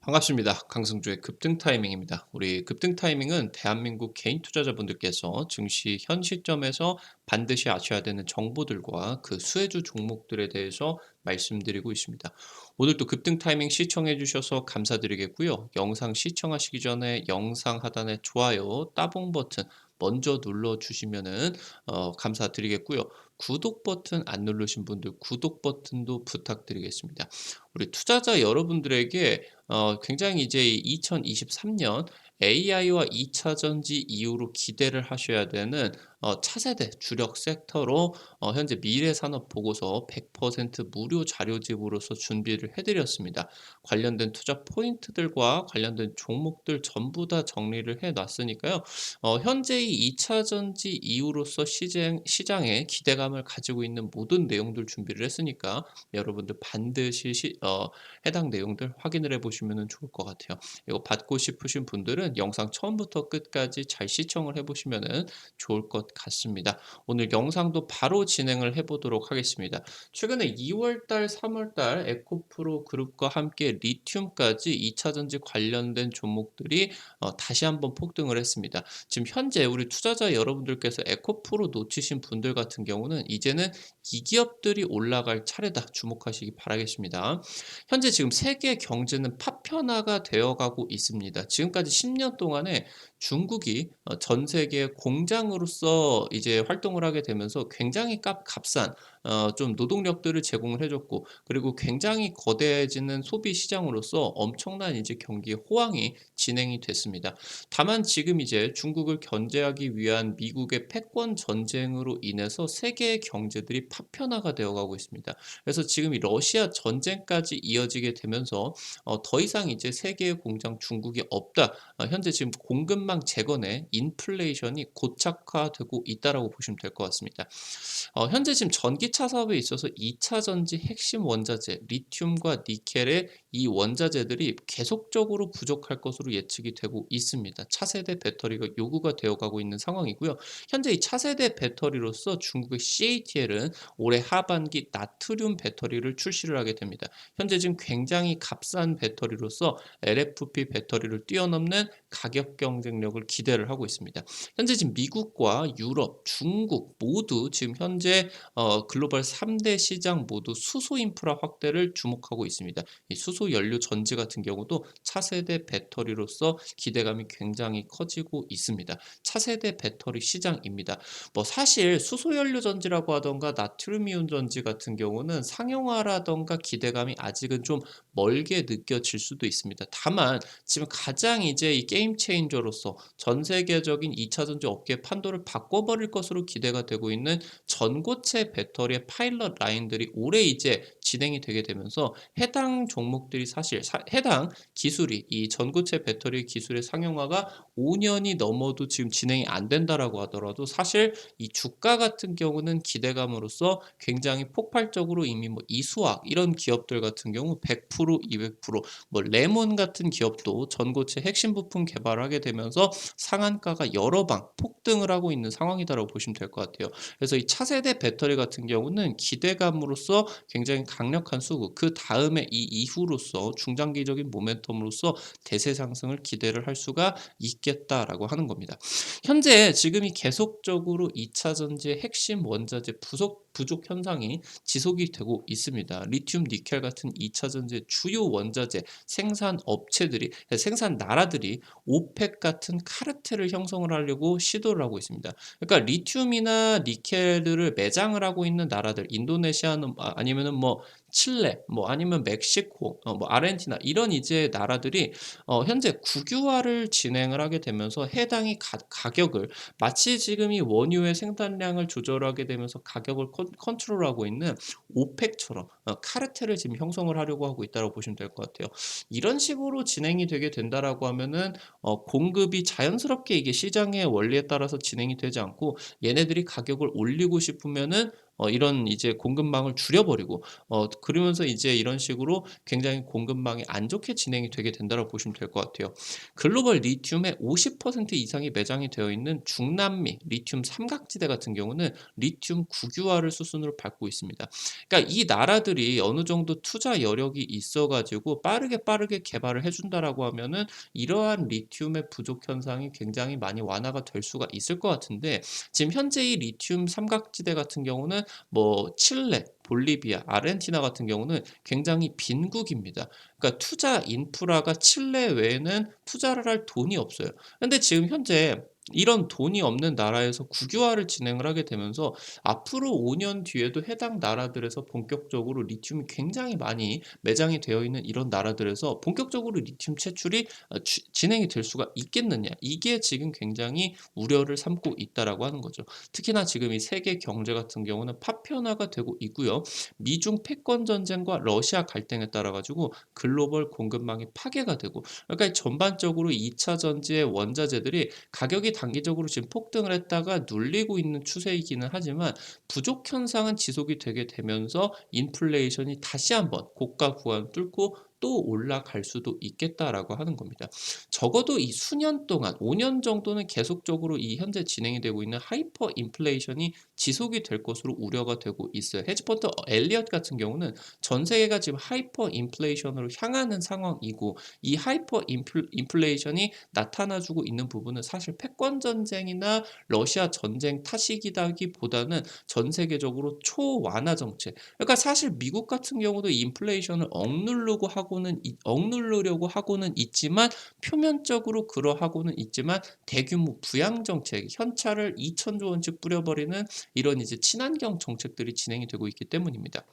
반갑습니다. 강승주의 급등 타이밍입니다. 우리 급등 타이밍은 대한민국 개인 투자자분들께서 증시 현 시점에서 반드시 아셔야 되는 정보들과 그 수혜주 종목들에 대해서 말씀드리고 있습니다. 오늘도 급등 타이밍 시청해 주셔서 감사드리겠고요. 영상 시청하시기 전에 영상 하단에 좋아요, 따봉 버튼 먼저 눌러 주시면은 감사드리겠고요. 구독 버튼 안 누르신 분들 구독 버튼도 부탁드리겠습니다. 우리 투자자 여러분들에게 굉장히 이제 2023년 AI와 2차 전지 이후로 기대를 하셔야 되는 차세대 주력 섹터로 현재 미래산업 보고서 100% 무료 자료집으로서 준비를 해 드렸습니다. 관련된 투자 포인트들과 관련된 종목들 전부 다 정리를 해 놨으니까요. 현재의 2차 전지 이후로서 시장에 기대감을 가지고 있는 모든 내용들 준비를 했으니까 여러분들 반드시 해당 내용들 확인을 해 보시면 좋을 것 같아요. 이거 받고 싶으신 분들은 영상 처음부터 끝까지 잘 시청을 해 보시면 좋을 것 같습니다. 오늘 영상도 바로 진행을 해 보도록 하겠습니다. 최근에 2월 달, 3월 달 에코프로 그룹과 함께 리튬까지 2차 전지 관련된 종목들이 다시 한번 폭등을 했습니다. 지금 현재 우리 투자자 여러분들께서 에코프로 놓치신 분들 같은 경우는 이제는 이 기업들이 올라갈 차례다 주목하시기 바라겠습니다. 현재 지금 세계 경제는 파편화가 되어가고 있습니다. 지금까지 10년 동안에 중국이 전 세계 공장으로서 이제 활동을 하게 되면서 굉장히 값싼 좀 노동력들을 제공을 해줬고, 그리고 굉장히 거대해지는 소비 시장으로서 엄청난 이제 경기 호황이 진행이 됐습니다. 다만 지금 이제 중국을 견제하기 위한 미국의 패권 전쟁으로 인해서 세계의 경제들이 파편화가 되어가고 있습니다. 그래서 지금 이 러시아 전쟁까지 이어지게 되면서 더 이상 이제 세계의 공장 중국이 없다. 현재 지금 공급망 재건에 인플레이션이 고착화되고 있다라고 보시면 될 것 같습니다. 현재 지금 전기차 사업에 있어서 2차 전지 핵심 원자재 리튬과 니켈의 이 원자재들이 계속적으로 부족할 것으로 예측이 되고 있습니다. 차세대 배터리가 요구가 되어가고 있는 상황이고요. 현재 이 차세대 배터리로서 중국의 CATL은 올해 하반기 나트륨 배터리를 출시를 하게 됩니다. 현재 지금 굉장히 값싼 배터리로서 LFP 배터리를 뛰어넘는 가격 경쟁력을 기대를 하고 있습니다. 현재 지금 미국과 유럽, 중국 모두 지금 현재 글로벌 3대 시장 모두 수소 인프라 확대를 주목하고 있습니다. 이 수소 연료 전지 같은 경우도 차세대 배터리로서 기대감이 굉장히 커지고 있습니다. 차세대 배터리 시장입니다. 뭐 사실 수소 연료 전지라고 하던가 나트륨 이온 전지 같은 경우는 상용화라던가 기대감이 아직은 좀 멀게 느껴질 수도 있습니다. 다만 지금 가장 이제 이 게임 체인저로서 전 세계적인 2차 전지 업계 판도를 바꿔버릴 것으로 기대가 되고 있는 전고체 배터리의 파일럿 라인들이 올해 이제 진행이 되게 되면서 해당 종목들이 사실 해당 기술이 이 전고체 배터리 기술의 상용화가 5년이 넘어도 지금 진행이 안 된다라고 하더라도 사실 이 주가 같은 경우는 기대감으로써 굉장히 폭발적으로 이미 뭐 이수학 이런 기업들 같은 경우 100% 200%뭐 레몬 같은 기업도 전고체 핵심 부품 개발을 하게 되면서 상한가가 여러 방 폭등을 하고 있는 상황이다라고 보시면 될 것 같아요. 그래서 이 차세대 배터리 같은 경우는 기대감으로써 굉장히 강력한 수급, 그 다음에 이 이후로서 중장기적인 모멘텀으로서 대세 상승을 기대를 할 수가 있겠다라고 하는 겁니다. 현재 지금이 계속적으로 2차 전지의 핵심 원자재 부족 현상이 지속이 되고 있습니다. 리튬, 니켈 같은 2차 전지의 주요 원자재 생산 업체들이 생산 나라들이 오펙 같은 카르텔을 형성을 하려고 시도를 하고 있습니다. 그러니까 리튬이나 니켈을 매장을 하고 있는 나라들, 인도네시아는 아니면은 뭐 칠레, 뭐 아니면 멕시코, 뭐 아르헨티나 이런 이제 나라들이 현재 국유화를 진행을 하게 되면서 해당이 가격을 마치 지금 이 원유의 생산량을 조절하게 되면서 가격을 컨트롤하고 있는 오펙처럼 카르텔을 지금 형성을 하려고 하고 있다고 보시면 될 것 같아요. 이런 식으로 진행이 되게 된다라고 하면은 공급이 자연스럽게 이게 시장의 원리에 따라서 진행이 되지 않고 얘네들이 가격을 올리고 싶으면은 이런 이제 공급망을 줄여버리고 그러면서 이제 이런 식으로 굉장히 공급망이 안 좋게 진행이 되게 된다고 보시면 될 것 같아요. 글로벌 리튬의 50% 이상이 매장이 되어 있는 중남미 리튬 삼각지대 같은 경우는 리튬 국유화를 수순으로 밟고 있습니다. 그러니까 이 나라들이 어느 정도 투자 여력이 있어 가지고 빠르게 개발을 해 준다라고 하면은 이러한 리튬의 부족 현상이 굉장히 많이 완화가 될 수가 있을 것 같은데, 지금 현재 이 리튬 삼각지대 같은 경우는 뭐 칠레, 볼리비아, 아르헨티나 같은 경우는 굉장히 빈국입니다. 그러니까 투자 인프라가 칠레 외에는 투자를 할 돈이 없어요. 근데 지금 현재 이런 돈이 없는 나라에서 국유화를 진행을 하게 되면서 앞으로 5년 뒤에도 해당 나라들에서 본격적으로 리튬이 굉장히 많이 매장이 되어 있는 이런 나라들에서 본격적으로 리튬 채출이 진행이 될 수가 있겠느냐. 이게 지금 굉장히 우려를 삼고 있다라고 하는 거죠. 특히나 지금 이 세계 경제 같은 경우는 파편화가 되고 있고요. 미중 패권 전쟁과 러시아 갈등에 따라 가지고 글로벌 공급망이 파괴가 되고, 그러니까 전반적으로 2차 전지의 원자재들이 가격이 단기적으로 지금 폭등을 했다가 눌리고 있는 추세이기는 하지만 부족 현상은 지속이 되게 되면서 인플레이션이 다시 한번 고가 구간을 뚫고 또 올라갈 수도 있겠다라고 하는 겁니다. 적어도 이 수년 동안 5년 정도는 계속적으로 이 현재 진행이 되고 있는 하이퍼 인플레이션이 지속이 될 것으로 우려가 되고 있어요. 헤지펀드 엘리엇 같은 경우는 전 세계가 지금 하이퍼 인플레이션으로 향하는 상황이고, 이 하이퍼 인플레이션이 나타나주고 있는 부분은 사실 패권 전쟁이나 러시아 전쟁 탓이기보다는 전 세계적으로 초완화 정책. 그러니까 사실 미국 같은 경우도 인플레이션을 억누르려고 하고는 있지만, 표면적으로 그러하고는 있지만 대규모 부양 정책, 현찰을 2천조 원씩 뿌려버리는 이런 이제 친환경 정책들이 진행이 되고 있기 때문입니다.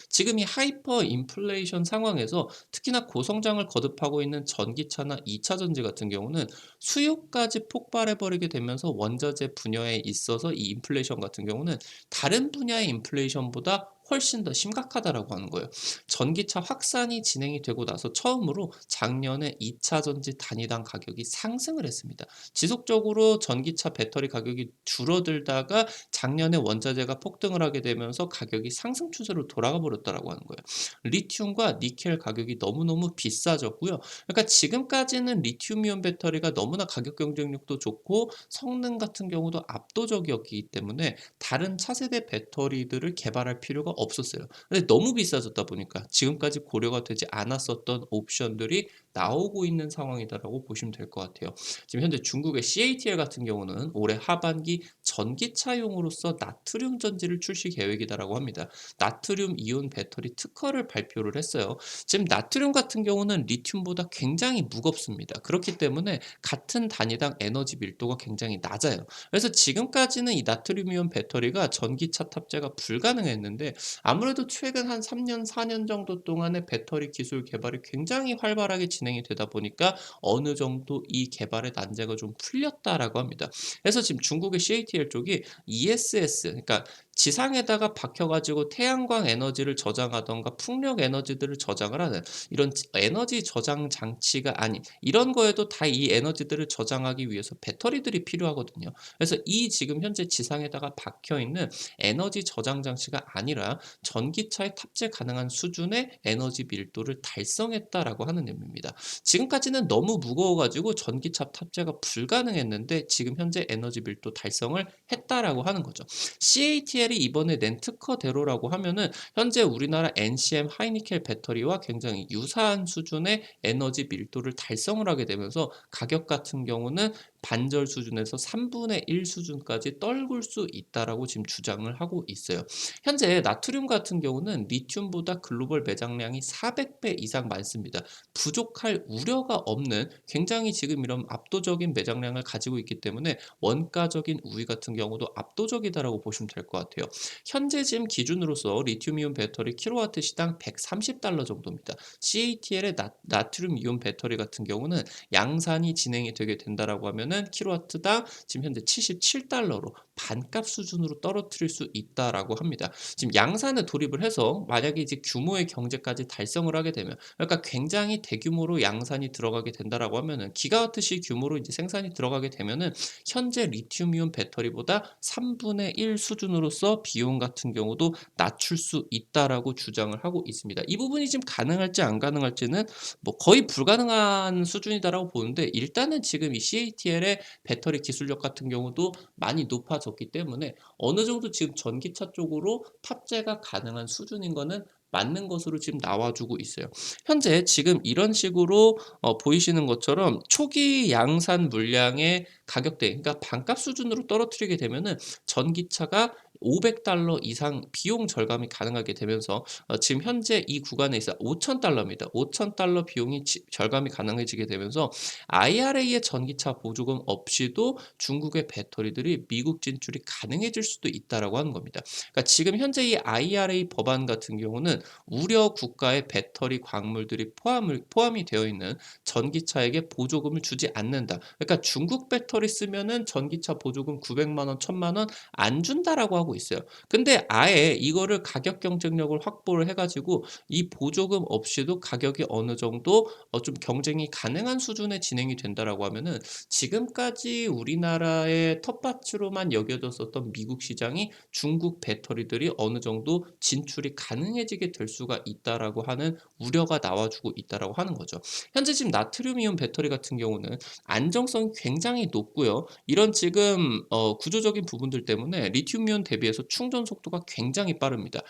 지금 이 하이퍼 인플레이션 상황에서 특히나 고성장을 거듭하고 있는 전기차나 2차 전지 같은 경우는 수요까지 폭발해 버리게 되면서 원자재 분야에 있어서 이 인플레이션 같은 경우는 다른 분야의 인플레이션보다 훨씬 더 심각하다라고 하는 거예요. 전기차 확산이 진행이 되고 나서 처음으로 작년에 2차 전지 단위당 가격이 상승을 했습니다. 지속적으로 전기차 배터리 가격이 줄어들다가 작년에 원자재가 폭등을 하게 되면서 가격이 상승 추세로 돌아가 버렸다라고 하는 거예요. 리튬과 니켈 가격이 너무너무 비싸졌고요. 그러니까 지금까지는 리튬이온 배터리가 너무나 가격 경쟁력도 좋고 성능 같은 경우도 압도적이었기 때문에 다른 차세대 배터리들을 개발할 필요가 없었어요. 근데 너무 비싸졌다 보니까 지금까지 고려가 되지 않았었던 옵션들이 나오고 있는 상황이다라고 보시면 될 것 같아요. 지금 현재 중국의 CATL 같은 경우는 올해 하반기 전기차용으로서 나트륨 전지를 출시 계획이다라고 합니다. 나트륨 이온 배터리 특허를 발표를 했어요. 지금 나트륨 같은 경우는 리튬보다 굉장히 무겁습니다. 그렇기 때문에 같은 단위당 에너지 밀도가 굉장히 낮아요. 그래서 지금까지는 이 나트륨 이온 배터리가 전기차 탑재가 불가능했는데, 아무래도 최근 한 3년, 4년 정도 동안의 배터리 기술 개발이 굉장히 활발하게 진행이 되다 보니까 어느 정도 이 개발의 난제가 좀 풀렸다라고 합니다. 그래서 지금 중국의 CATL 쪽이 ESS, 그러니까 지상에다가 박혀 가지고 태양광 에너지를 저장하든가 풍력 에너지들을 저장을 하는 이런 에너지 저장 장치가 아닌 이런 거에도 다 이 에너지들을 저장하기 위해서 배터리들이 필요하거든요. 그래서 이 지금 현재 지상에다가 박혀 있는 에너지 저장 장치가 아니라 전기차에 탑재 가능한 수준의 에너지 밀도를 달성했다라고 하는 의미입니다. 지금까지는 너무 무거워 가지고 전기차 탑재가 불가능했는데 지금 현재 에너지 밀도 달성을 했다라고 하는 거죠. CATL이 이번에 낸 특허대로라고 하면은 현재 우리나라 NCM 하이니켈 배터리와 굉장히 유사한 수준의 에너지 밀도를 달성을 하게 되면서 가격 같은 경우는 반절 수준에서 3분의 1 수준까지 떨굴 수 있다라고 지금 주장을 하고 있어요. 현재 나트륨 같은 경우는 리튬보다 글로벌 매장량이 400배 이상 많습니다. 부족할 우려가 없는 굉장히 지금 이런 압도적인 매장량을 가지고 있기 때문에 원가적인 우위 같은 경우도 압도적이다라고 보시면 될 것 같아요. 현재 지금 기준으로서 리튬이온 배터리 킬로와트 시당 130달러 정도입니다. CATL의 나트륨 이온 배터리 같은 경우는 양산이 진행이 되게 된다라고 하면은 킬로와트당 지금 현재 77달러로 반값 수준으로 떨어뜨릴 수 있다라고 합니다. 지금 양산에 돌입을 해서 만약에 이제 규모의 경제까지 달성을 하게 되면, 그러니까 굉장히 대규모로 양산이 들어가게 된다라고 하면은 기가와트시 규모로 이제 생산이 들어가게 되면은 현재 리튬이온 배터리보다 3분의 1 수준으로서 비용 같은 경우도 낮출 수 있다라고 주장을 하고 있습니다. 이 부분이 지금 가능할지 안 가능할지는 뭐 거의 불가능한 수준이다라고 보는데, 일단은 지금 이 CATL의 배터리 기술력 같은 경우도 많이 높아졌기 때문에 어느 정도 지금 전기차 쪽으로 탑재가 가능한 수준인 거는 맞는 것으로 지금 나와주고 있어요. 현재 지금 이런 식으로 보이시는 것처럼 초기 양산 물량의 가격대, 그러니까 반값 수준으로 떨어뜨리게 되면은 전기차가 $500 이상 비용 절감이 가능하게 되면서 지금 현재 이 구간에 있어 $5,000입니다. $5,000 비용이 절감이 가능해지게 되면서 IRA의 전기차 보조금 없이도 중국의 배터리들이 미국 진출이 가능해질 수도 있다라고 하는 겁니다. 그러니까 지금 현재 이 IRA 법안 같은 경우는 우려 국가의 배터리 광물들이 포함이 되어 있는 전기차에게 보조금을 주지 않는다. 그러니까 중국 배터리 쓰면은 전기차 보조금 900만 원, 1000만 원 안 준다라고 하고 있어요. 근데 아예 이거를 가격 경쟁력을 확보를 해가지고 이 보조금 없이도 가격이 어느 정도 좀 경쟁이 가능한 수준에 진행이 된다라고 하면은 지금까지 우리나라의 텃밭으로만 여겨졌었던 미국 시장이 중국 배터리들이 어느 정도 진출이 가능해지게 될 수가 있다라고 하는 우려가 나와주고 있다라고 하는 거죠. 현재 지금 나트륨이온 배터리 같은 경우는 안정성이 굉장히 높고요. 이런 지금 구조적인 부분들 때문에 리튬이온 대비해서 충전 속도가 굉장히 빠릅니다.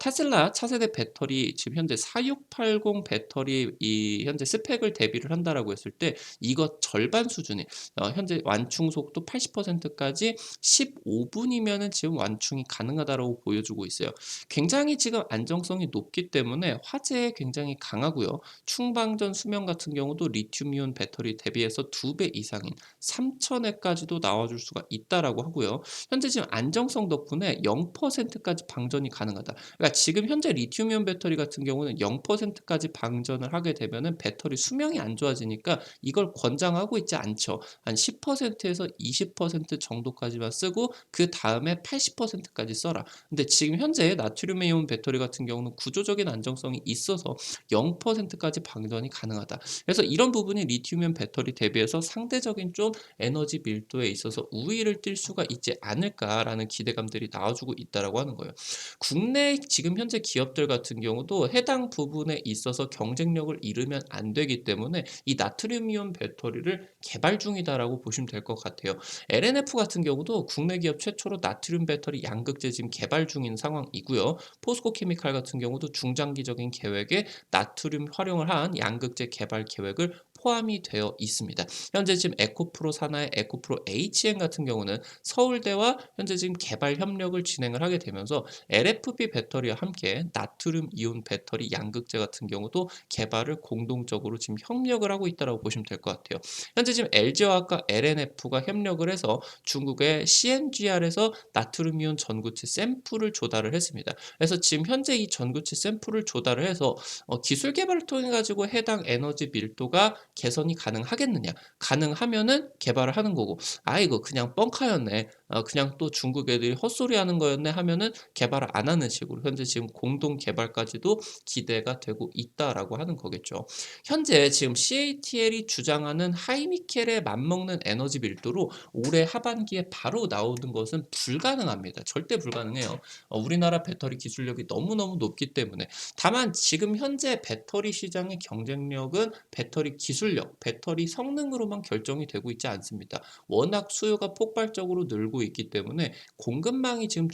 테슬라 차세대 배터리 지금 현재 4680 배터리 이 현재 스펙을 대비를 한다라고 했을 때 이것 절반 수준의 현재 완충 속도 80%까지 15분이면은 지금 완충이 가능하다라고 보여주고 있어요. 굉장히 지금 안정성이 높기 때문에 화재에 굉장히 강하고요. 충방전 수명 같은 경우도 리튬이온 배터리 대비해서 2배 이상인 3000회까지도 나와줄 수가 있다라고 하고요. 현재 지금 안정성 덕분에 0%까지 방전이 가능하다. 그러니까 지금 현재 리튬이온 배터리 같은 경우는 0%까지 방전을 하게 되면은 배터리 수명이 안 좋아지니까 이걸 권장하고 있지 않죠. 한 10%에서 20% 정도까지만 쓰고 그 다음에 80%까지 써라. 근데 지금 현재 나트륨이온 배터리 같은 경우는 구조적인 안정성이 있어서 0%까지 방전이 가능하다. 그래서 이런 부분이 리튬이온 배터리 대비해서 상대적인 좀 에너지 밀도에 있어서 우위를 띨 수가 있지 않을까라는 기대감들이 나와주고 있다라고 하는 거예요. 국내 지금 현재 기업들 같은 경우도 해당 부분에 있어서 경쟁력을 잃으면 안 되기 때문에 이 나트륨이온 배터리를 개발 중이다라고 보시면 될 것 같아요. LNF 같은 경우도 국내 기업 최초로 나트륨 배터리 양극재 지금 개발 중인 상황이고요. 포스코 케미칼 같은 경우도 중장기적인 계획에 나트륨 활용을 한 양극재 개발 계획을 포함이 되어 있습니다. 현재 지금 에코프로 산하의 에코프로 HN 같은 경우는 서울대와 현재 지금 개발 협력을 진행을 하게 되면서 LFP 배터리와 함께 나트륨 이온 배터리 양극재 같은 경우도 개발을 공동적으로 지금 협력을 하고 있다고 보시면 될 것 같아요. 현재 지금 LG화학과 LNF가 협력을 해서 중국의 CNGR에서 나트륨 이온 전구체 샘플을 조달을 했습니다. 그래서 지금 현재 이 전구체 샘플을 조달을 해서 기술 개발을 통해 가지고 해당 에너지 밀도가 개선이 가능하겠느냐? 가능하면은 개발을 하는 거고, 이거 그냥 뻥카였네. 그냥 또 중국 애들이 헛소리하는 거였네 하면은 개발을 안 하는 식으로 현재 지금 공동 개발까지도 기대가 되고 있다라고 하는 거겠죠. 현재 지금 CATL이 주장하는 하이니켈에 맞먹는 에너지 밀도로 올해 하반기에 바로 나오는 것은 불가능합니다. 절대 불가능해요. 우리나라 배터리 기술력이 너무너무 높기 때문에. 다만 지금 현재 배터리 시장의 경쟁력은 배터리 기술력, 배터리 성능으로만 결정이 되고 있지 않습니다. 워낙 수요가 폭발적으로 늘고 있기 때문에 공급망이 지금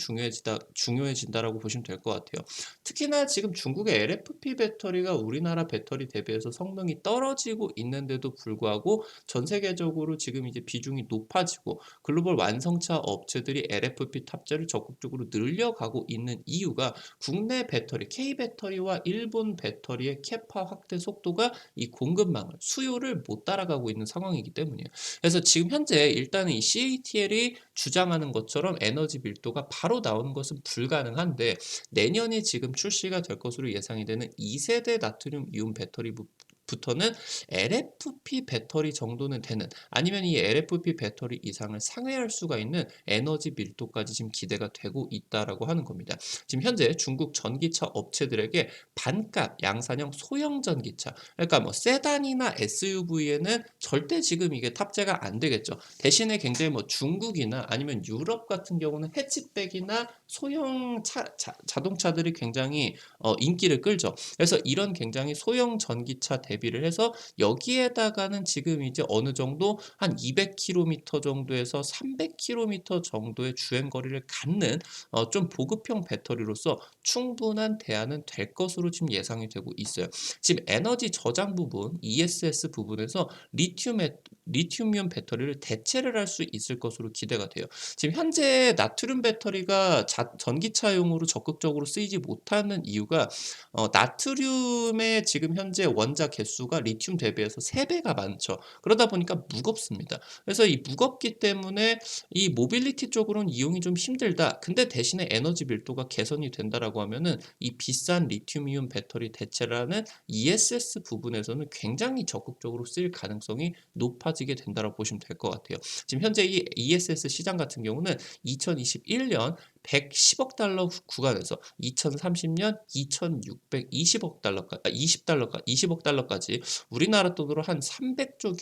중요해진다라고 보시면 될 것 같아요. 특히나 지금 중국의 LFP 배터리가 우리나라 배터리 대비해서 성능이 떨어지고 있는데도 불구하고 전 세계적으로 지금 이제 비중이 높아지고 글로벌 완성차 업체들이 LFP 탑재를 적극적으로 늘려가고 있는 이유가 국내 배터리, K배터리와 일본 배터리의 캐파 확대 속도가 이 공급망을, 수요를 못 따라가고 있는 상황이기 때문이에요. 그래서 지금 현재 일단은 이 CATL이 주장하는 것처럼 에너지 밀도가 바로 나오는 것은 불가능한데 내년에 지금 출시가 될 것으로 예상이 되는 2세대 나트륨 이온 배터리 부터는 LFP 배터리 정도는 되는, 아니면 이 LFP 배터리 이상을 상회할 수가 있는 에너지 밀도까지 지금 기대가 되고 있다라고 하는 겁니다. 지금 현재 중국 전기차 업체들에게 반값 양산형 소형 전기차, 그러니까 뭐 세단이나 SUV에는 절대 지금 이게 탑재가 안 되겠죠. 대신에 굉장히 뭐 중국이나 아니면 유럽 같은 경우는 해치백이나 소형 자동차들이 굉장히 인기를 끌죠. 그래서 이런 굉장히 소형 전기차 대비를 해서 여기에다가는 지금 이제 어느 정도 한 200km 정도에서 300km 정도의 주행 거리를 갖는 좀 보급형 배터리로서 충분한 대안은 될 것으로 지금 예상이 되고 있어요. 지금 에너지 저장 부분, ESS 부분에서 리튬이온 배터리를 대체를 할 수 있을 것으로 기대가 돼요. 지금 현재 나트륨 배터리가 전기차용으로 적극적으로 쓰이지 못하는 이유가 나트륨의 지금 현재 원자 개수가 리튬 대비해서 3배가 많죠. 그러다 보니까 무겁습니다. 그래서 이 무겁기 때문에 이 모빌리티 쪽으로는 이용이 좀 힘들다. 근데 대신에 에너지 밀도가 개선이 된다라고 하면은 이 비싼 리튬이온 배터리 대체를 하는 ESS 부분에서는 굉장히 적극적으로 쓰일 가능성이 높아지게 된다고 보시면 될 것 같아요. 지금 현재 이 ESS 시장 같은 경우는 2021년 110억 달러 구간에서 2030년 2,620억 달러까지, 20억 달러까지 우리나라 돈으로 한 300조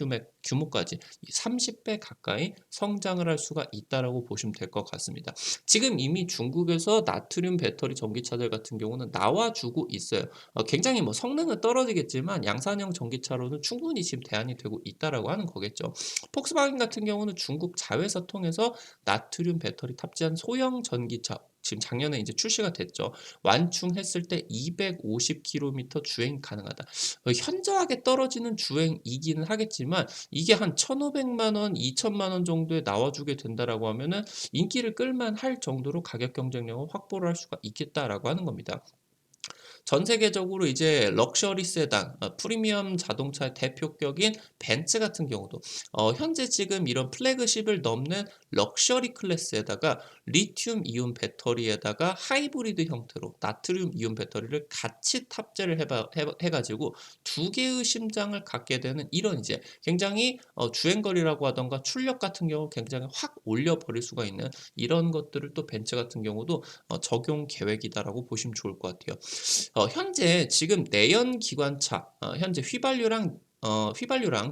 규모까지 30배 가까이 성장을 할 수가 있다라고 보시면 될 것 같습니다. 지금 이미 중국에서 나트륨 배터리 전기차들 같은 경우는 나와주고 있어요. 굉장히 뭐 성능은 떨어지겠지만 양산형 전기차로는 충분히 지금 대안이 되고 있다라고 하는 거겠죠. 폭스바겐 같은 경우는 중국 자회사 통해서 나트륨 배터리 탑재한 소형 전기차 지금 작년에 이제 출시가 됐죠. 완충했을 때 250km 주행 가능하다. 현저하게 떨어지는 주행이기는 하겠지만 이게 한 1,500만 원, 2천만 원 정도에 나와주게 된다라고 하면은 인기를 끌만 할 정도로 가격 경쟁력을 확보를 할 수가 있겠다라고 하는 겁니다. 전 세계적으로 이제 럭셔리 세단, 프리미엄 자동차의 대표격인 벤츠 같은 경우도 현재 지금 이런 플래그십을 넘는 럭셔리 클래스에다가 리튬 이온 배터리에다가 하이브리드 형태로 나트륨 이온 배터리를 같이 탑재를 해가지고 두 개의 심장을 갖게 되는 이런 이제 굉장히 주행거리라고 하던가 출력 같은 경우 굉장히 확 올려버릴 수가 있는 이런 것들을 또 벤츠 같은 경우도 적용 계획이다라고 보시면 좋을 것 같아요. 현재 지금 내연 기관차, 현재 휘발유랑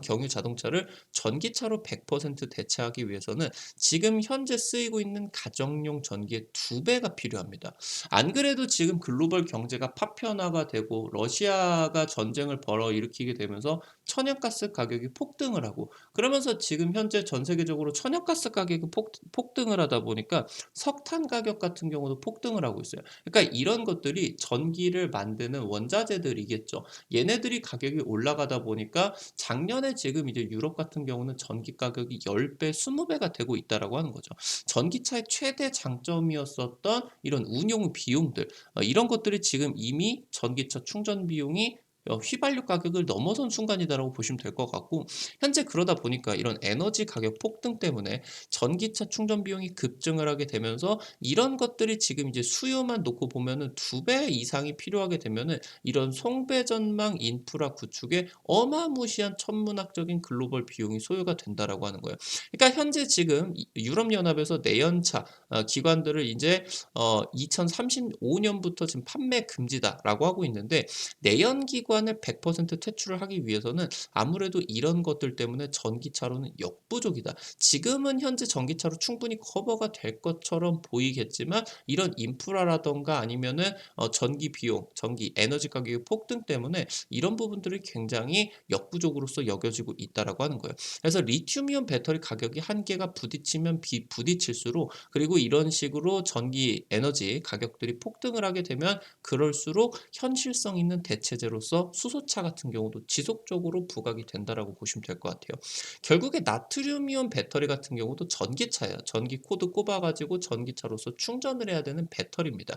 경유 자동차를 전기차로 100% 대체하기 위해서는 지금 현재 쓰이고 있는 가정용 전기의 2배가 필요합니다. 안 그래도 지금 글로벌 경제가 파편화가 되고 러시아가 전쟁을 벌어일으키게 되면서 천연가스 가격이 폭등을 하고, 그러면서 지금 현재 전 세계적으로 천연가스 가격이 폭등을 하다 보니까 석탄 가격 같은 경우도 폭등을 하고 있어요. 그러니까 이런 것들이 전기를 만드는 원자재들이겠죠. 얘네들이 가격이 올라가다 보니까 작년에 지금 이제 유럽 같은 경우는 전기 가격이 10배, 20배가 되고 있다라고 하는 거죠. 전기차의 최대 장점이었었던 이런 운용 비용들, 이런 것들이 지금 이미 전기차 충전 비용이 휘발유 가격을 넘어선 순간이다라고 보시면 될 것 같고, 현재 그러다 보니까 이런 에너지 가격 폭등 때문에 전기차 충전 비용이 급증을 하게 되면서 이런 것들이 지금 이제 수요만 놓고 보면은 2배 이상이 필요하게 되면은 이런 송배전망 인프라 구축에 어마무시한 천문학적인 글로벌 비용이 소요가 된다라고 하는 거예요. 그러니까 현재 지금 유럽 연합에서 내연차 기관들을 이제 2035년부터 지금 판매 금지다라고 하고 있는데, 내연 기관을 100% 퇴출을 하기 위해서는 아무래도 이런 것들 때문에 전기차로는 역부족이다. 지금은 현재 전기차로 충분히 커버가 될 것처럼 보이겠지만 이런 인프라라던가 아니면은 전기 비용, 전기 에너지 가격의 폭등 때문에 이런 부분들이 굉장히 역부족으로서 여겨지고 있다라고 하는 거예요. 그래서 리튬이온 배터리 가격이 한계가 부딪히면 부딪힐수록, 그리고 이런 식으로 전기 에너지 가격들이 폭등을 하게 되면 그럴수록 현실성 있는 대체제로서 수소차 같은 경우도 지속적으로 부각이 된다라고 보시면 될 것 같아요. 결국에 나트륨이온 배터리 같은 경우도 전기차예요. 전기 코드 꼽아가지고 전기차로서 충전을 해야 되는 배터리입니다.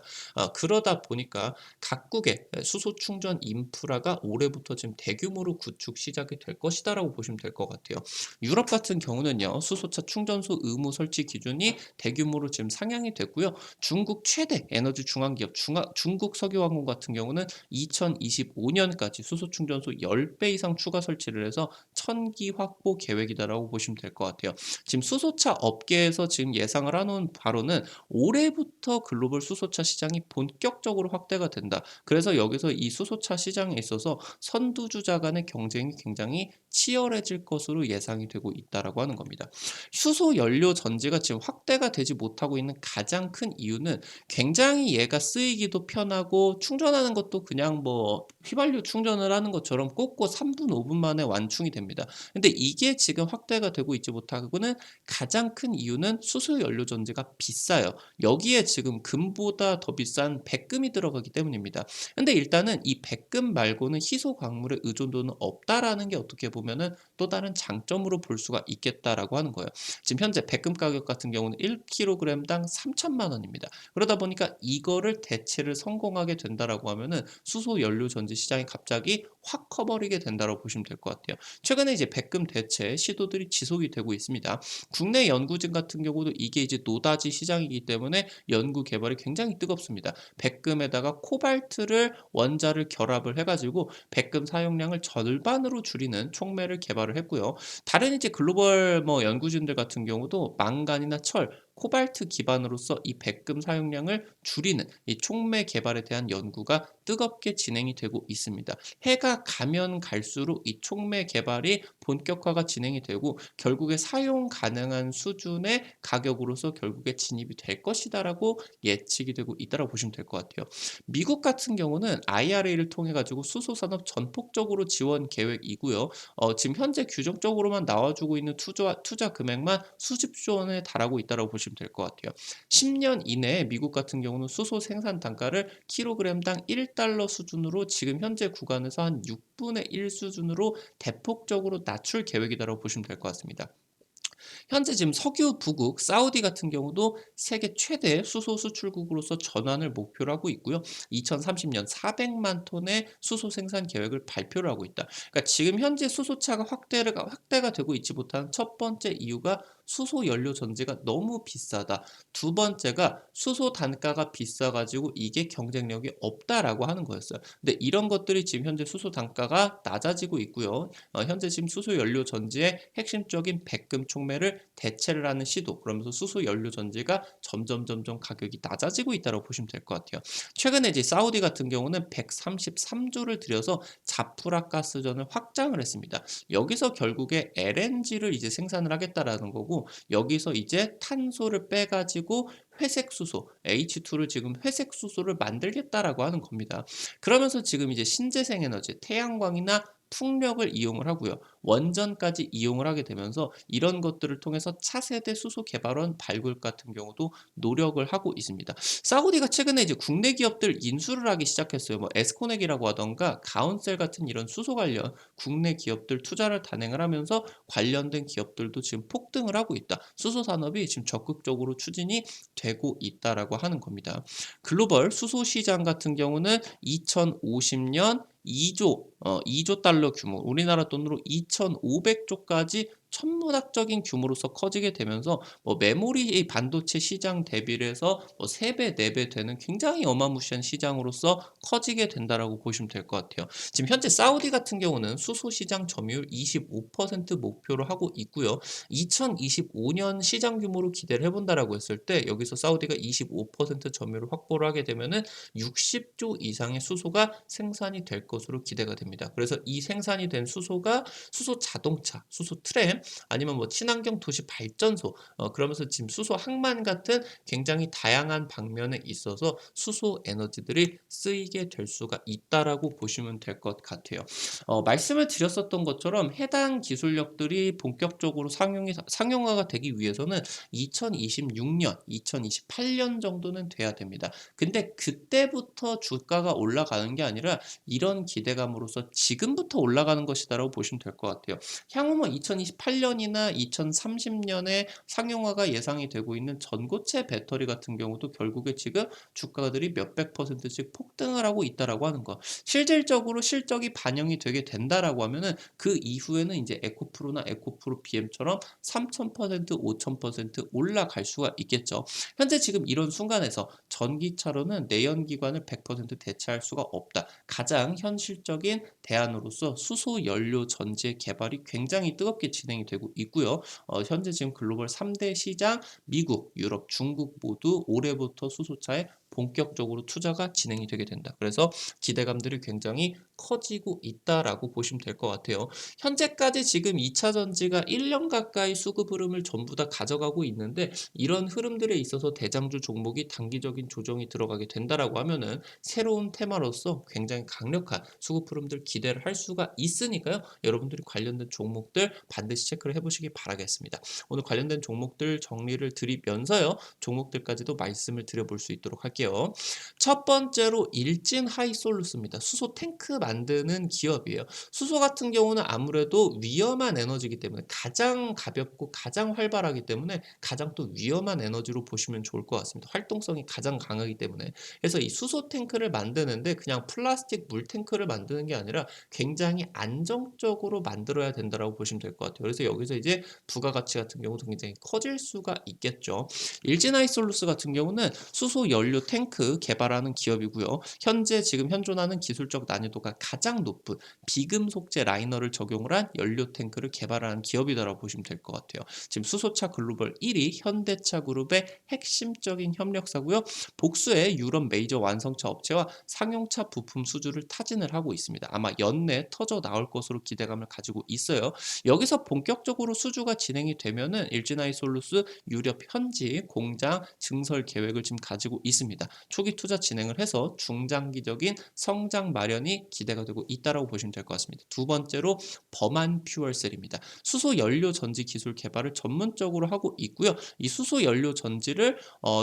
그러다 보니까 각국의 수소 충전 인프라가 올해부터 지금 대규모로 구축 시작이 될 것이다라고 보시면 될 것 같아요. 유럽 같은 경우는요, 수소차 충전소 의무 설치 기준이 대규모로 지금 상향이 됐고요. 중국 최대 에너지 중앙기업 중국 석유화공 같은 경우는 2025년 내년까지 수소 충전소 10배 이상 추가 설치를 해서 1000기 확보 계획이다라고 보시면 될 것 같아요. 지금 수소차 업계에서 지금 예상을 하는 바로는 올해부터 글로벌 수소차 시장이 본격적으로 확대가 된다. 그래서 여기서 이 수소차 시장에 있어서 선두주자 간의 경쟁이 굉장히 치열해질 것으로 예상이 되고 있다라고 하는 겁니다. 수소 연료 전지가 지금 확대가 되지 못하고 있는 가장 큰 이유는 굉장히 얘가 쓰이기도 편하고 충전하는 것도 그냥 뭐 휘발유 충전을 하는 것처럼 꽂고 3분, 5분 만에 완충이 됩니다. 근데 이게 지금 확대가 되고 있지 못하고는 가장 큰 이유는 수소 연료 전지가 비싸요. 여기에 지금 금보다 더 비싼 백금이 들어가기 때문입니다. 근데 일단은 이 백금 말고는 희소 광물의 의존도는 없다라는 게 어떻게 보면은 또 다른 장점으로 볼 수가 있겠다라고 하는 거예요. 지금 현재 백금 가격 같은 경우는 1kg당 3천만 원입니다. 그러다 보니까 이거를 대체를 성공하게 된다라고 하면은 수소 연료 전지 시장이 갑자기 확 커버리게 된다고 보시면 될 것 같아요. 최근에 이제 백금 대체 시도들이 지속이 되고 있습니다. 국내 연구진 같은 경우도 이게 이제 노다지 시장이기 때문에 연구 개발이 굉장히 뜨겁습니다. 백금에다가 코발트를 원자를 결합을 해가지고 백금 사용량을 절반으로 줄이는 촉매를 개발을 했고요. 다른 이제 글로벌 뭐 연구진들 같은 경우도 망간이나 철, 코발트 기반으로서 이 백금 사용량을 줄이는 이 촉매 개발에 대한 연구가 뜨겁게 진행이 되고 있습니다. 해가 가면 갈수록 이 촉매 개발이 본격화가 진행이 되고 결국에 사용 가능한 수준의 가격으로서 결국에 진입이 될 것이다라고 예측이 되고 있다고 보시면 될 것 같아요. 미국 같은 경우는 IRA를 통해 가지고 수소 산업 전폭적으로 지원 계획이고요. 지금 현재 규정적으로만 나와주고 있는 투자 금액만 수십조 원에 달하고 있다고 보시면 될 것 같아요. 10년 이내에 미국 같은 경우는 수소 생산 단가를 킬로그램당 1달러 수준으로 지금 현재 구간에서 한 6분의 1 수준으로 대폭적으로 낮출 계획이다라고 보시면 될 것 같습니다. 현재 지금 석유 부국 사우디 같은 경우도 세계 최대 수소 수출국으로서 전환을 목표로 하고 있고요. 2030년 400만 톤의 수소 생산 계획을 발표를 하고 있다. 그러니까 지금 현재 수소차가 확대가 되고 있지 못한 첫 번째 이유가 수소 연료 전지가 너무 비싸다. 두 번째가 수소 단가가 비싸가지고 이게 경쟁력이 없다라고 하는 거였어요. 근데 이런 것들이 지금 현재 수소 단가가 낮아지고 있고요. 현재 지금 수소 연료 전지의 핵심적인 백금 촉매를 대체를 하는 시도, 그러면서 수소 연료 전지가 점점 가격이 낮아지고 있다고 보시면 될 것 같아요. 최근에 이제 사우디 같은 경우는 133조를 들여서 자프라 가스전을 확장을 했습니다. 여기서 결국에 LNG를 이제 생산을 하겠다라는 거고, 여기서 이제 탄소를 빼가지고 회색 수소, H2를 지금 회색 수소를 만들겠다라고 하는 겁니다. 그러면서 지금 이제 신재생 에너지, 태양광이나 풍력을 이용을 하고요. 원전까지 이용을 하게 되면서 이런 것들을 통해서 차세대 수소 개발원 발굴 같은 경우도 노력을 하고 있습니다. 사우디가 최근에 이제 국내 기업들 인수를 하기 시작했어요. 뭐 에스코넥이라고 하던가 가온셀 같은 이런 수소 관련 국내 기업들 투자를 단행을 하면서 관련된 기업들도 지금 폭등을 하고 있다. 수소 산업이 지금 적극적으로 추진이 되고 있다라고 하는 겁니다. 글로벌 수소 시장 같은 경우는 2050년 2조 달러 규모, 우리나라 돈으로 2,500조까지 천문학적인 규모로서 커지게 되면서 뭐 메모리 반도체 시장 대비를 해서 뭐 3배, 4배 되는 굉장히 어마무시한 시장으로서 커지게 된다라고 보시면 될 것 같아요. 지금 현재 사우디 같은 경우는 수소 시장 점유율 25% 목표로 하고 있고요. 2025년 시장 규모로 기대를 해본다라고 했을 때 여기서 사우디가 25% 점유율을 확보를 하게 되면은 60조 이상의 수소가 생산이 될 것으로 기대가 됩니다. 그래서 이 생산이 된 수소가 수소 자동차, 수소 트램, 아니면 뭐 친환경 도시 발전소, 그러면서 지금 수소 항만 같은 굉장히 다양한 방면에 있어서 수소 에너지들이 쓰이게 될 수가 있다라고 보시면 될 것 같아요. 말씀을 드렸었던 것처럼 해당 기술력들이 본격적으로 상용화가 되기 위해서는 2026년, 2028년 정도는 돼야 됩니다. 근데 그때부터 주가가 올라가는 게 아니라 이런 기대감으로서 지금부터 올라가는 것이다라고 보시면 될 것 같아요. 향후 뭐 2028년이나 2030년에 상용화가 예상이 되고 있는 전고체 배터리 같은 경우도 결국에 지금 주가들이 몇백 퍼센트씩 폭등을 하고 있다라고 하는 거. 실질적으로 실적이 반영이 되게 된다라고 하면은 그 이후에는 이제 에코프로나 에코프로 BM처럼 3000%, 5000% 올라갈 수가 있겠죠. 현재 지금 이런 순간에서 전기차로는 내연기관을 100% 대체할 수가 없다. 가장 현실적인 대안으로서 수소 연료 전지의 개발이 굉장히 뜨겁게 진행이 되고 있고요. 현재 지금 글로벌 3대 시장 미국, 유럽, 중국 모두 올해부터 수소차에 본격적으로 투자가 진행이 되게 된다. 그래서 기대감들이 굉장히 커지고 있다라고 보시면 될 것 같아요. 현재까지 지금 2차 전지가 1년 가까이 수급 흐름을 전부 다 가져가고 있는데 이런 흐름들에 있어서 대장주 종목이 단기적인 조정이 들어가게 된다라고 하면은 새로운 테마로서 굉장히 강력한 수급 흐름들 기대를 할 수가 있으니까요. 여러분들이 관련된 종목들 반드시 체크를 해보시기 바라겠습니다. 오늘 관련된 종목들 정리를 드리면서요. 종목들까지도 말씀을 드려볼 수 있도록 할게요. 첫 번째로 일진 하이솔루스입니다. 수소 탱크 만드는 기업이에요. 수소 같은 경우는 아무래도 위험한 에너지이기 때문에 가장 가볍고 가장 활발하기 때문에 가장 또 위험한 에너지로 보시면 좋을 것 같습니다. 활동성이 가장 강하기 때문에. 그래서 이 수소 탱크를 만드는데 그냥 플라스틱 물 탱크를 만드는 게 아니라 굉장히 안정적으로 만들어야 된다라고 보시면 될 것 같아요. 그래서 여기서 이제 부가가치 같은 경우도 굉장히 커질 수가 있겠죠. 일진하이솔루스 같은 경우는 수소 연료 탱크 개발하는 기업이고요. 현재 지금 현존하는 기술적 난이도가 가장 높은 비금속재 라이너를 적용을 한 연료 탱크를 개발하는 기업이다라고 보시면 될 것 같아요. 지금 수소차 글로벌 1위 현대차 그룹의 핵심적인 협력사고요. 복수의 유럽 메이저 완성차 업체와 상용차 부품 수주를 타진을 하고 있습니다. 아마 연내 터져 나올 것으로 기대감을 가지고 있어요. 여기서 본격적으로 수주가 진행이 되면은 일진하이솔루스 유럽 현지 공장 증설 계획을 지금 가지고 있습니다. 초기 투자 진행을 해서 중장기적인 성장 마련이 기대가 되고 있다라고 보시면 될 것 같습니다. 두 번째로 범한 퓨얼셀입니다. 수소 연료 전지 기술 개발을 전문적으로 하고 있고요. 이 수소 연료 전지를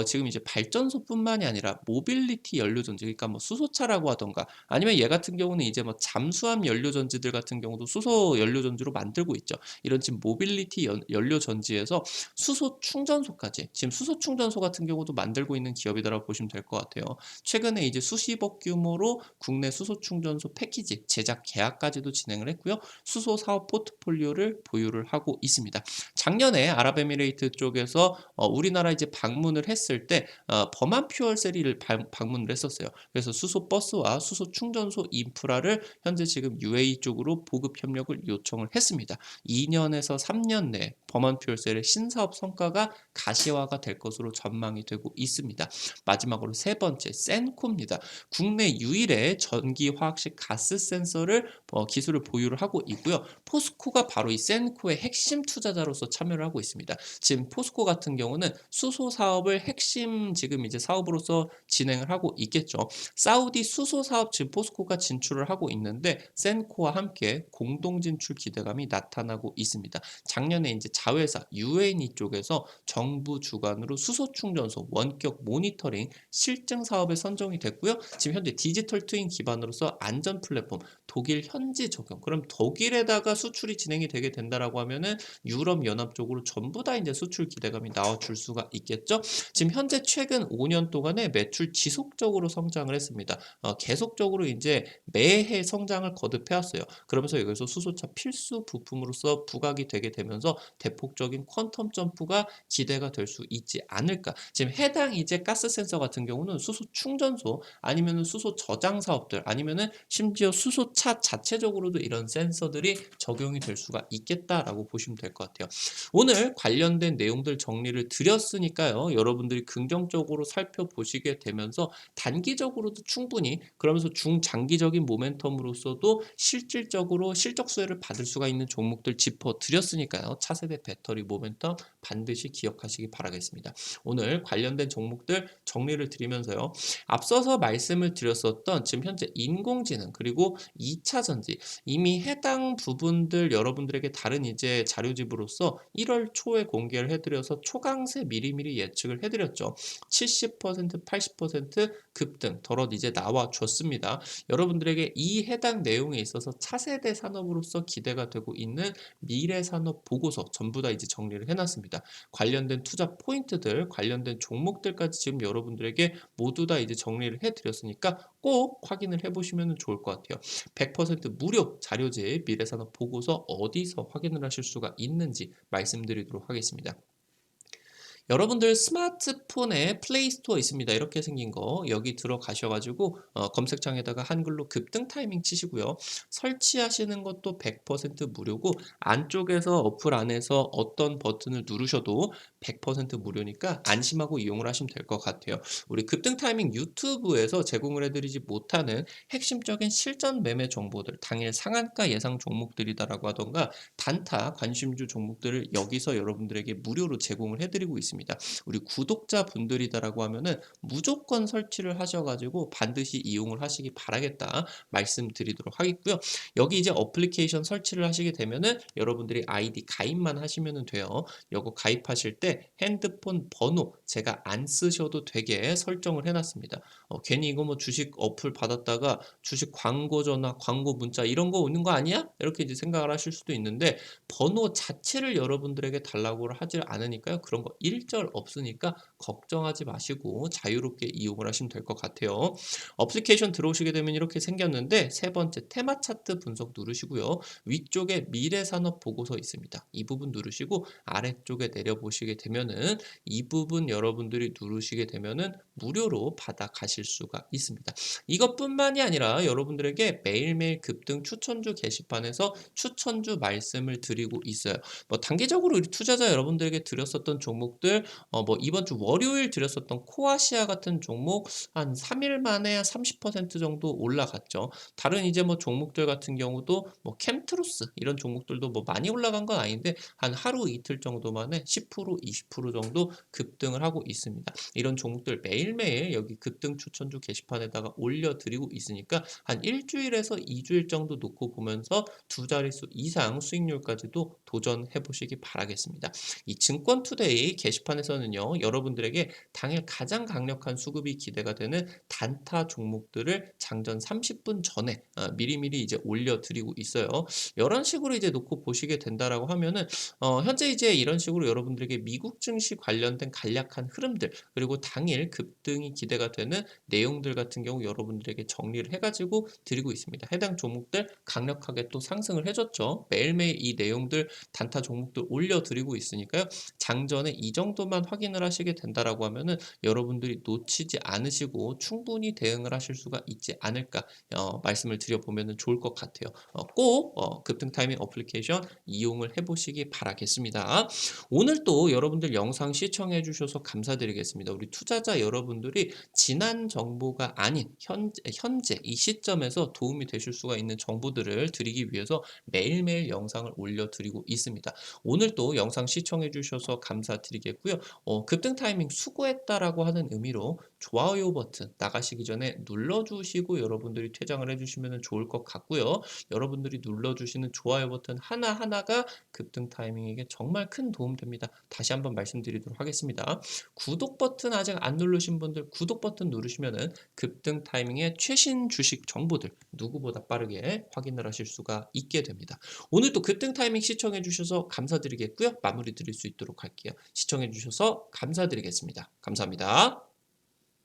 지금 이제 발전소뿐만이 아니라 모빌리티 연료 전지, 그러니까 뭐 수소차라고 하던가 아니면 얘 같은 경우는 이제 뭐 잠수함 연료 전지들 같은 경우도 수소 연료 전지로 만들고 있죠. 이런 지금 모빌리티 연료 전지에서 수소 충전소까지, 지금 수소 충전소 같은 경우도 만들고 있는 기업이라고 보시면 될 것 같아요. 최근에 이제 수십억 규모로 국내 수소 충전소 패키지 제작 계약까지도 진행을 했고요. 수소 사업 포트폴리오를 보유를 하고 있습니다. 작년에 아랍에미레이트 쪽에서 우리나라 이제 방문을 했을 때 범한 퓨얼셀을 방문을 했었어요. 그래서 수소 버스와 수소 충전소 인프라를 현재 지금 UAE 쪽으로 보급 협력을 요청을 했습니다. 2년에서 3년 내 범한 퓨얼셀의 신사업 성과가 가시화가 될 것으로 전망이 되고 있습니다. 마지막으로 세 번째 센코입니다. 국내 유일의 전기 화학식 가스 센서를 기술을 보유를 하고 있고요. 포스코가 바로 이 센코의 핵심 투자자로서 참여를 하고 있습니다. 지금 포스코 같은 경우는 수소 사업을 핵심 지금 이제 사업으로서 진행을 하고 있겠죠. 사우디 수소 사업 지금 포스코가 진출을 하고 있는데 센코와 함께 공동 진출 기대감이 나타나고 있습니다. 작년에 이제 자회사 UNE 쪽에서 정부 주관으로 수소 충전소 원격 모니터링 실증 사업에 선정이 됐고요. 지금 현재 디지털 트윈 기반으로서 안전 플랫폼 독일 현지 적용. 그럼 독일에다가 수출이 진행이 되게 된다라고 하면은 유럽 연합 쪽으로 전부 다 이제 수출 기대감이 나와줄 수가 있겠죠. 지금 현재 최근 5년 동안에 매출 지속적으로 성장을 했습니다. 계속적으로 이제 매해 성장을 거듭해왔어요. 그러면서 여기서 수소차 필수 부품으로서 부각이 되게 되면서 대폭적인 퀀텀 점프가 기대가 될 수 있지 않을까. 지금 해당 이제 가스 센서 같은 경우는 수소 충전소 아니면은 수소 저장 사업들 아니면은 심지어 수소차 자체적으로도 이런 센서들이 적용이 될 수가 있겠다라고 보시면 될 것 같아요. 오늘 관련된 내용들 정리를 드렸으니까요. 여러분들이 긍정적으로 살펴보시게 되면서 단기적으로도 충분히 그러면서 중장기적인 모멘텀으로서도 실질적으로 실적 수혜를 받을 수가 있는 종목들 짚어드렸으니까요. 차세대 배터리 모멘텀 반드시 기억하시기 바라겠습니다. 오늘 관련된 종목들 정리를 드리면서요. 앞서서 말씀을 드렸었던 지금 현재 인공지능 그리고 2차 전지 이미 해당 부분들 여러분들에게 다른 이제 자료집으로서 1월 초에 공개를 해드려서 초강세 미리미리 예측을 해드렸죠. 70% 80% 급등 덜어 이제 나와줬습니다. 여러분들에게 이 해당 내용에 있어서 차세대 산업으로서 기대가 되고 있는 미래 산업 보고서 전부 다 이제 정리를 해놨습니다. 관련된 투자 포인트들, 관련된 종목들까지 지금 여러분들에게 모두 다 이제 정리를 해드렸으니까 꼭 확인을 해보시면 좋을 것 같아요. 100% 무료 자료집 미래산업 보고서 어디서 확인을 하실 수가 있는지 말씀드리도록 하겠습니다. 여러분들 스마트폰에 플레이 스토어 있습니다. 이렇게 생긴 거 여기 들어가셔 가지고 검색창에다가 한글로 급등 타이밍 치시고요. 설치하시는 것도 100% 무료고 안쪽에서 어플 안에서 어떤 버튼을 누르셔도 100% 무료니까 안심하고 이용을 하시면 될 것 같아요. 우리 급등 타이밍 유튜브에서 제공을 해 드리지 못하는 핵심적인 실전 매매 정보들, 당일 상한가 예상 종목들이다라고 하던가 단타 관심주 종목들을 여기서 여러분들에게 무료로 제공을 해 드리고 있습니다. 우리 구독자분들이다라고 하면은 무조건 설치를 하셔 가지고 반드시 이용을 하시기 바라겠다 말씀드리도록 하겠고요. 여기 이제 어플리케이션 설치를 하시게 되면은 여러분들이 아이디 가입만 하시면은 돼요. 요거 가입하실 때 핸드폰 번호 제가 안 쓰셔도 되게 설정을 해 놨습니다. 괜히 이거 뭐 주식 어플 받았다가 주식 광고 전화, 광고 문자 이런 거 오는 거 아니야? 이렇게 이제 생각을 하실 수도 있는데 번호 자체를 여러분들에게 달라고 하질 않으니까요. 그런 거 일절 없으니까 걱정하지 마시고 자유롭게 이용을 하시면 될 것 같아요. 어플리케이션 들어오시게 되면 이렇게 생겼는데 세 번째 테마 차트 분석 누르시고요. 위쪽에 미래산업 보고서 있습니다. 이 부분 누르시고 아래쪽에 내려보시게 되면은 이 부분 여러분들이 누르시게 되면은 무료로 받아 가실 수가 있습니다. 이것뿐만이 아니라 여러분들에게 매일매일 급등 추천주 게시판에서 추천주 말씀을 드리고 있어요. 뭐 단기적으로 우리 투자자 여러분들에게 드렸었던 종목들 뭐 이번 주 월요일 드렸었던 코아시아 같은 종목 한 3일 만에 30% 정도 올라갔죠. 다른 이제 뭐 종목들 같은 경우도 뭐 캠트로스 이런 종목들도 뭐 많이 올라간 건 아닌데 한 하루 이틀 정도 만에 10% 20% 정도 급등을 하고 있습니다. 이런 종목들 매일매일 여기 급등 추천주 게시판에다가 올려드리고 있으니까 한 일주일에서 2주일 정도 놓고 보면서 두 자릿수 이상 수익률까지도 도전해 보시기 바라겠습니다. 이 증권투데이 게시판에서는요, 여러분들에게 당일 가장 강력한 수급이 기대가 되는 단타 종목들을 장전 30분 전에 미리미리 이제 올려드리고 있어요. 이런 식으로 이제 놓고 보시게 된다라고 하면은 현재 이제 이런 식으로 여러분들에게 미국 증시 관련된 간략한 흐름들 그리고 당일 급등이 기대가 되는 내용들 같은 경우 여러분들에게 정리를 해가지고 드리고 있습니다. 해당 종목들 강력하게 또 상승을 해줬죠. 매일매일 이 내용들 단타 종목들 올려드리고 있으니까요. 장전에 이 정도만 확인을 하시게 된다라고 하면은 여러분들이 놓치지 않으시고 충분히 대응을 하실 수가 있지 않을까 말씀을 드려보면 좋을 것 같아요. 꼭 급등 타이밍 어플리케이션 이용을 해보시기 바라겠습니다. 오늘 또 여러분들 영상 시청해 주셔서 감사드리겠습니다. 우리 투자자 여러분들이 지난 정보가 아닌 현재 이 시점에서 도움이 되실 수가 있는 정보들을 드리기 위해서 매일매일 영상을 올려드리고 있습니다. 오늘 또 영상 시청해 주셔서 감사드리겠고요. 급등 타이밍 수고했다라고 하는 의미로 좋아요 버튼 나가시기 전에 눌러주시고 여러분들이 퇴장을 해주시면 좋을 것 같고요. 여러분들이 눌러주시는 좋아요 버튼 하나하나가 급등 타이밍에게 정말 큰 도움 됩니다. 다시 한번 말씀드리도록 하겠습니다. 구독 버튼 아직 안 누르신 분들 구독 버튼 누르시면은 급등 타이밍의 최신 주식 정보들 누구보다 빠르게 확인을 하실 수가 있게 됩니다. 오늘도 급등 타이밍 시청해 주셔서 감사드리겠고요. 마무리 드릴 수 있도록 할게요. 시청해 주셔서 감사드리겠습니다. 감사합니다.